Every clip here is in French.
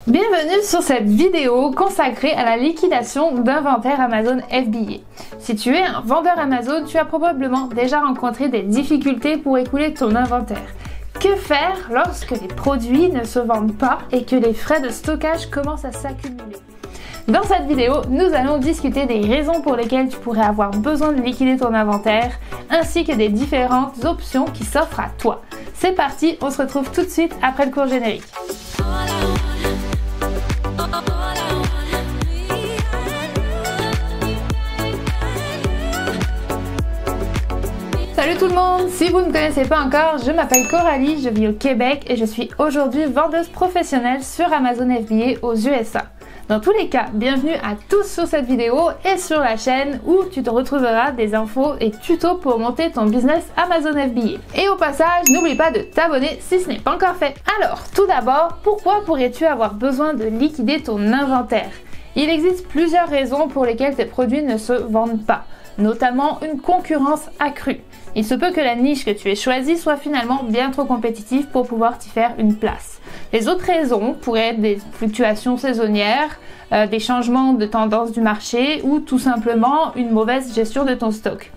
Bienvenue sur cette vidéo consacrée à la liquidation d'inventaire Amazon FBA. Si tu es un vendeur Amazon, tu as probablement déjà rencontré des difficultés pour écouler ton inventaire. Que faire lorsque les produits ne se vendent pas et que les frais de stockage commencent à s'accumuler? Dans cette vidéo, nous allons discuter des raisons pour lesquelles tu pourrais avoir besoin de liquider ton inventaire, ainsi que des différentes options qui s'offrent à toi. C'est parti, on se retrouve tout de suite après le court générique. Salut tout le monde! Si vous ne me connaissez pas encore, je m'appelle Coralie, je vis au Québec et je suis aujourd'hui vendeuse professionnelle sur Amazon FBA aux USA. Dans tous les cas, bienvenue à tous sur cette vidéo et sur la chaîne où tu te retrouveras des infos et tutos pour monter ton business Amazon FBA. Et au passage, n'oublie pas de t'abonner si ce n'est pas encore fait. Alors, tout d'abord, pourquoi pourrais-tu avoir besoin de liquider ton inventaire? Il existe plusieurs raisons pour lesquelles tes produits ne se vendent pas, notamment une concurrence accrue. Il se peut que la niche que tu aies choisie soit finalement bien trop compétitive pour pouvoir t'y faire une place. Les autres raisons pourraient être des fluctuations saisonnières, des changements de tendance du marché ou tout simplement une mauvaise gestion de ton stock.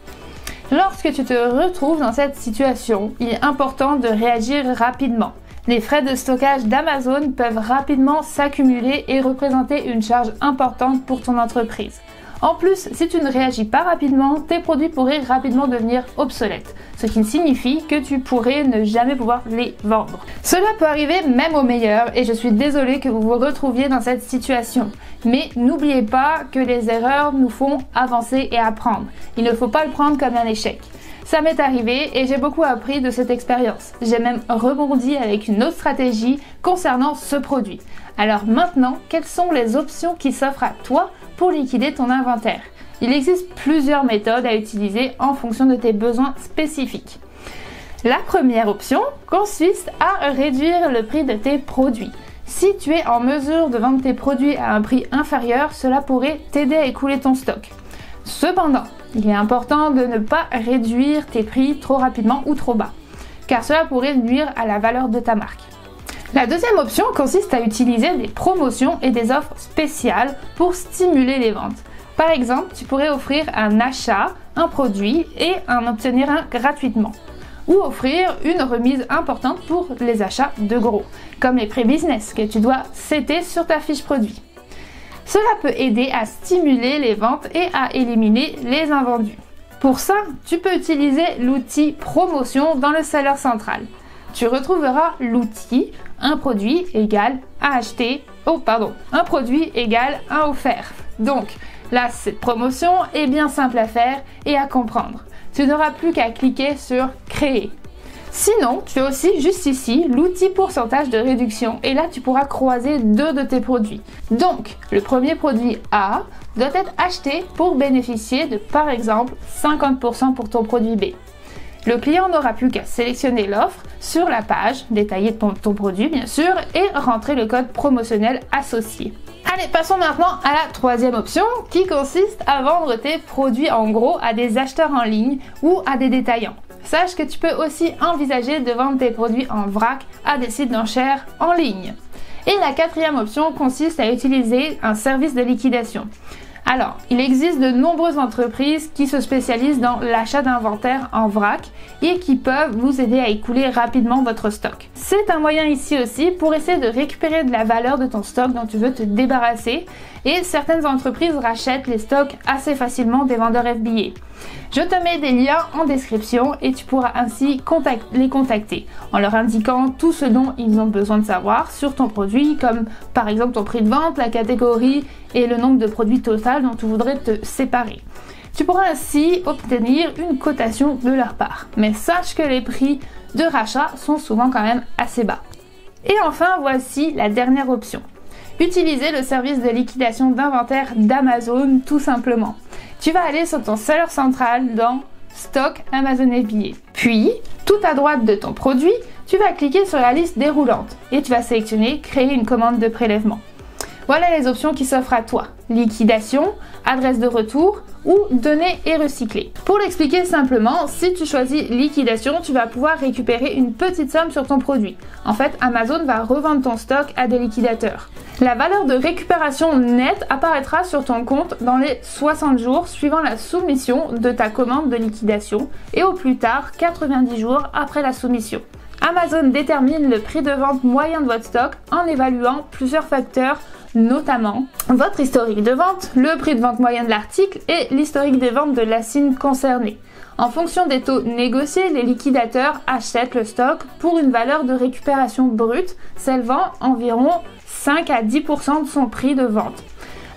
Lorsque tu te retrouves dans cette situation, il est important de réagir rapidement. Les frais de stockage d'Amazon peuvent rapidement s'accumuler et représenter une charge importante pour ton entreprise. En plus, si tu ne réagis pas rapidement, tes produits pourraient rapidement devenir obsolètes, ce qui signifie que tu pourrais ne jamais pouvoir les vendre. Cela peut arriver même aux meilleurs et je suis désolée que vous vous retrouviez dans cette situation. Mais n'oubliez pas que les erreurs nous font avancer et apprendre. Il ne faut pas le prendre comme un échec. Ça m'est arrivé et j'ai beaucoup appris de cette expérience. J'ai même rebondi avec une autre stratégie concernant ce produit. Alors maintenant, quelles sont les options qui s'offrent à toi pour liquider ton inventaire? Il existe plusieurs méthodes à utiliser en fonction de tes besoins spécifiques. La première option consiste à réduire le prix de tes produits. Si tu es en mesure de vendre tes produits à un prix inférieur, cela pourrait t'aider à écouler ton stock. Cependant, il est important de ne pas réduire tes prix trop rapidement ou trop bas, car cela pourrait nuire à la valeur de ta marque. La deuxième option consiste à utiliser des promotions et des offres spéciales pour stimuler les ventes. Par exemple, tu pourrais offrir un achat, un produit et en obtenir un gratuitement. Ou offrir une remise importante pour les achats de gros, comme les pré-business que tu dois setter sur ta fiche produit. Cela peut aider à stimuler les ventes et à éliminer les invendus. Pour ça, tu peux utiliser l'outil promotion dans le seller central. Tu retrouveras l'outil un produit égale un acheté, un produit égale un offert. Donc là, cette promotion est bien simple à faire et à comprendre. Tu n'auras plus qu'à cliquer sur créer. Sinon, tu as aussi juste ici l'outil pourcentage de réduction et là tu pourras croiser deux de tes produits. Donc, le premier produit A doit être acheté pour bénéficier de par exemple 50% pour ton produit B. Le client n'aura plus qu'à sélectionner l'offre sur la page détaillée de ton produit bien sûr et rentrer le code promotionnel associé. Allez, passons maintenant à la troisième option qui consiste à vendre tes produits en gros à des acheteurs en ligne ou à des détaillants. Sache que tu peux aussi envisager de vendre tes produits en vrac à des sites d'enchères en ligne. Et la quatrième option consiste à utiliser un service de liquidation. Alors, il existe de nombreuses entreprises qui se spécialisent dans l'achat d'inventaire en vrac et qui peuvent vous aider à écouler rapidement votre stock. C'est un moyen ici aussi pour essayer de récupérer de la valeur de ton stock dont tu veux te débarrasser et certaines entreprises rachètent les stocks assez facilement des vendeurs FBA. Je te mets des liens en description et tu pourras ainsi les contacter en leur indiquant tout ce dont ils ont besoin de savoir sur ton produit, comme par exemple ton prix de vente, la catégorie et le nombre de produits total dont tu voudrais te séparer. Tu pourras ainsi obtenir une cotation de leur part. Mais sache que les prix de rachat sont souvent quand même assez bas. Et enfin, voici la dernière option. Utiliser le service de liquidation d'inventaire d'Amazon tout simplement. Tu vas aller sur ton seller central dans Stock Amazon FBA. Puis, tout à droite de ton produit, tu vas cliquer sur la liste déroulante et tu vas sélectionner Créer une commande de prélèvement. Voilà les options qui s'offrent à toi. liquidation, adresse de retour ou donner et recycler. Pour l'expliquer simplement, si tu choisis liquidation, tu vas pouvoir récupérer une petite somme sur ton produit. En fait, Amazon va revendre ton stock à des liquidateurs. La valeur de récupération nette apparaîtra sur ton compte dans les 60 jours suivant la soumission de ta commande de liquidation et au plus tard 90 jours après la soumission. Amazon détermine le prix de vente moyen de votre stock en évaluant plusieurs facteurs, notamment votre historique de vente, le prix de vente moyen de l'article et l'historique des ventes de la cible concernée. En fonction des taux négociés, les liquidateurs achètent le stock pour une valeur de récupération brute s'élevant environ 5 à 10% de son prix de vente.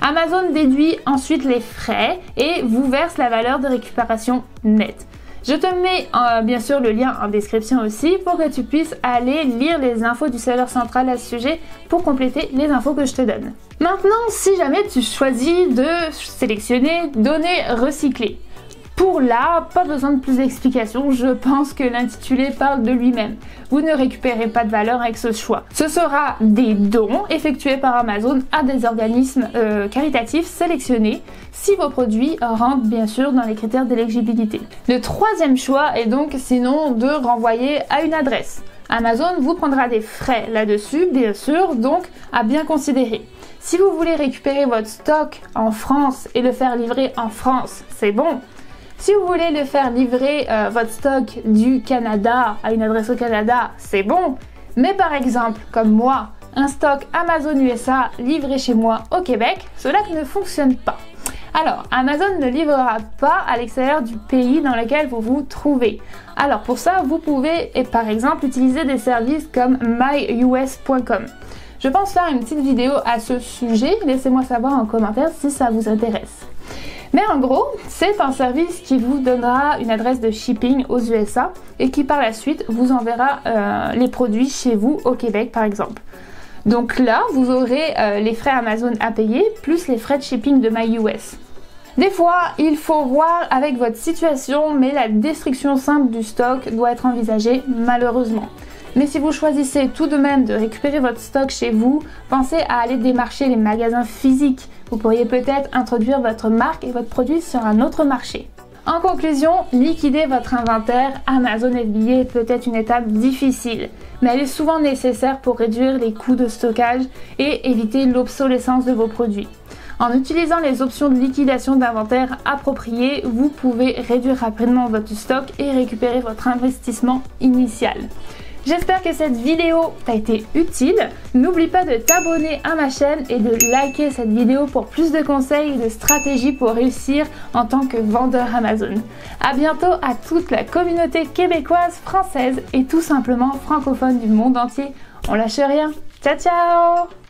Amazon déduit ensuite les frais et vous verse la valeur de récupération nette. Je te mets bien sûr le lien en description aussi pour que tu puisses aller lire les infos du seller central à ce sujet pour compléter les infos que je te donne. Maintenant, si jamais tu choisis de sélectionner données recyclées, pour là, pas besoin de plus d'explications, je pense que l'intitulé parle de lui-même. Vous ne récupérez pas de valeur avec ce choix. Ce sera des dons effectués par Amazon à des organismes caritatifs sélectionnés si vos produits rentrent bien sûr dans les critères d'éligibilité. Le troisième choix est donc sinon de renvoyer à une adresse. Amazon vous prendra des frais là-dessus, bien sûr, donc à bien considérer. Si vous voulez récupérer votre stock en France et le faire livrer en France, c'est bon. Si vous voulez le faire livrer votre stock du Canada à une adresse au Canada, c'est bon. Mais par exemple, comme moi, un stock Amazon USA livré chez moi au Québec, cela ne fonctionne pas. Alors, Amazon ne livrera pas à l'extérieur du pays dans lequel vous vous trouvez. Alors pour ça, vous pouvez par exemple utiliser des services comme myus.com. Je pense faire une petite vidéo à ce sujet, laissez-moi savoir en commentaire si ça vous intéresse. Mais en gros, c'est un service qui vous donnera une adresse de shipping aux USA et qui par la suite vous enverra les produits chez vous au Québec par exemple. Donc là, vous aurez les frais Amazon à payer plus les frais de shipping de MyUS. Des fois, il faut voir avec votre situation, mais la destruction simple du stock doit être envisagée malheureusement. Mais si vous choisissez tout de même de récupérer votre stock chez vous, pensez à aller démarcher les magasins physiques. Vous pourriez peut-être introduire votre marque et votre produit sur un autre marché. En conclusion, liquider votre inventaire Amazon FBA peut être une étape difficile, mais elle est souvent nécessaire pour réduire les coûts de stockage et éviter l'obsolescence de vos produits. En utilisant les options de liquidation d'inventaire appropriées, vous pouvez réduire rapidement votre stock et récupérer votre investissement initial. J'espère que cette vidéo t'a été utile. N'oublie pas de t'abonner à ma chaîne et de liker cette vidéo pour plus de conseils et de stratégies pour réussir en tant que vendeur Amazon. À bientôt à toute la communauté québécoise, française et tout simplement francophone du monde entier. On lâche rien. Ciao ciao!